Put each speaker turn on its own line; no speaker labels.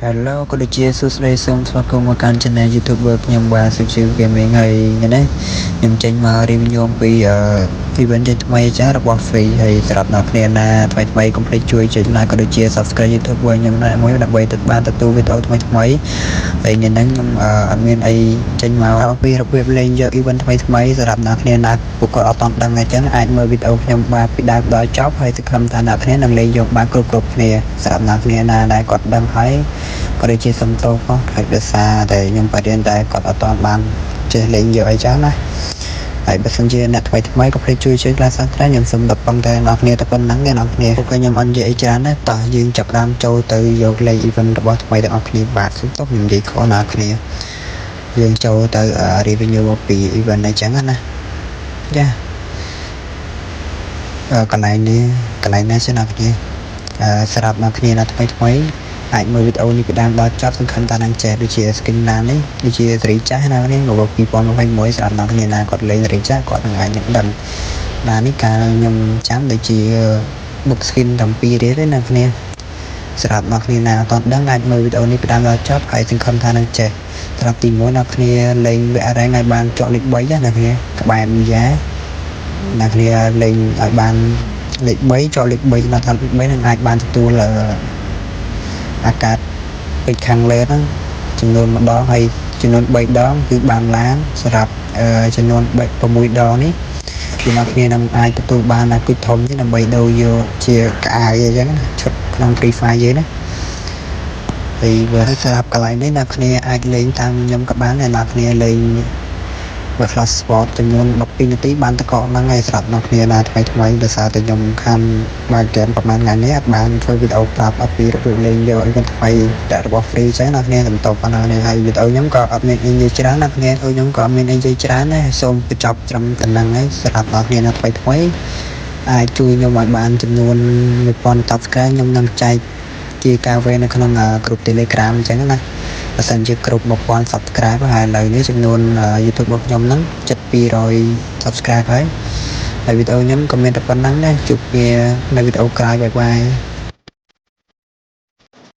Hello ក៏ដូចជាសួស្តីសូមស្វាគមន៍មកកាន់ Channel YouTube ខ្ញុំបាទសុជីវ Gaming ហើយនេះខ្ញុំចេញមក review អំពី event ថ្មីចាស់របស់ Free ហើយសម្រាប់អ្នកគ្នាណាថ្មីកុំភ្លេចជួយចុច like ក៏ដូចជា Subscribe YouTube របស់ខ្ញុំដែរមួយដើម្បីបានទទួលវីដេអូថ្មីហើយថ្ងៃនេះខ្ញុំអត់មានអីចេញមកអំពីរបៀបលេងយក event ថ្មីសម្រាប់អ្នកគ្នាណាពួកគាត់អត់តន់ដឹងអញ្ចឹងអាចមើលវីដេអូខ្ញុំបាទពីដើមដល់ចប់ហើយសង្ឃឹមថាអ្នកគ្នានឹងលេងយកបានគ្រប់គ្នាសម្រាប់អ្នកគ្នាណាដែលគាត់ដឹងហើយក៏ដូចជាសំទោសផងហើយដោយសារតែខ្ញុំបរិញ្ញាតែគាត់អត់តន់បានចេះលេងយកអីចឹងណាហើយបើសិនជាអ្នកថ្មីក៏ភ្លេចជួយ like Subscribe ខ្ញុំសូមដល់បងតែអ្នកគ្នាតែប៉ុណ្្នឹងទេអ្នកគ្នាពួកខ្ញុំអត់និយាយអីច្រើនទេតោះយើងចាប់ដើមចូលទៅយកលេង event របស់ថ្មីទាំងអស់គ្នាបាទសូមទោសខ្ញុំនិយាយខុសអ្នកគ្នាយើងចូលទៅ review ពី event អីចឹងណាចាកន្លែងនេះછેអ្នកគ្នាសម្រាប់អ្នកគ្នាណាថ្មីអាចមើលវីដេអូនេះពីដើមដល់ចប់សង្ឃឹមថានឹងចេះដូចជា skin ណានេះដូចជាសេរីចាស់ណានេះមក2021សម្រាប់អ្នកគ្នាណាគាត់លេងសេរីចាស់គាត់នឹងអាចនឹងដឹងណានេះកាលខ្ញុំចាំដូចជា book skin 7រៀលទេអ្នកគ្នាសម្រាប់អ្នកគ្នាណាអត់ដឹងអាចមើលវីដេអូនេះពីដើមដល់ចប់ហើយសង្ឃឹមថានឹងចេះសម្រាប់ទី1អ្នកគ្នាលេងវគ្គរ៉េងឲ្យបានជាប់លេខ3ណាអ្នកគ្នាក្បែរមីយ៉ាអ្នកគ្នាលេងឲ្យបានលេខ3ជាប់លេខ3ដល់លេខ3នឹងអាចបានទទួលអាកាសពេជ្រខាងលើហ្នឹងចំនួន1ដងហើយចំនួន3ដងគឺបានឡានសម្រាប់ចំនួន6ដងនេះគឺអ្នកគ្នានឹងអាចទទួលបានអាគុជធំនេះដើម្បីដូរយកជាកៅអៅអីចឹងណាឈុតក្នុង Free Fire យើងណាហើយបើសម្រាប់កន្លែងនេះអ្នកគ្នាអាចលេងតាមខ្ញុំក៏បានដែរអ្នកគ្នាលេងClass Sport ចំនួន12នាទីបានតកហ្នឹងហើយសម្រាប់អ្នកគ្នាណាថ្មីដោយសារតែខ្ញុំខានមកហ្គេមប្រហែលថ្ងៃនេះអត់បានធ្វើវីដេអូប្រាប់អំពីរបៀបលេងយកអីថ្មីតែរបស់ Free ចឹងអ្នកគ្នាបន្តប៉ុណ្ណឹងនេះហើយវីដេអូខ្ញុំក៏អត់មានអីនិយាយច្រើនអ្នកគ្នាខ្ញុំក៏អត់មានអីនិយាយច្រើនដែរសូមបញ្ចប់ត្រឹមតែហ្នឹងហើយសម្រាប់អ្នកគ្នាណាថ្មីអាចជួយខ្ញុំឲ្យបានចំនួន 1000 Subscribe ខ្ញុំនឹងចែកជាការវេនៅក្នុងក្រុម Telegram អញ្ចឹងណាបើសិនជាគ្រប់ 1000 Subscribe ហើយឥឡូវនេះចំនួន YouTube របស់ខ្ញុំហ្នឹងជិត200 Subscribe ហើយវីដេអូខ្ញុំក៏មានតែប៉ុណ្្នឹងដែរជួបគ្នានៅវីដេអូក្រោយបាយ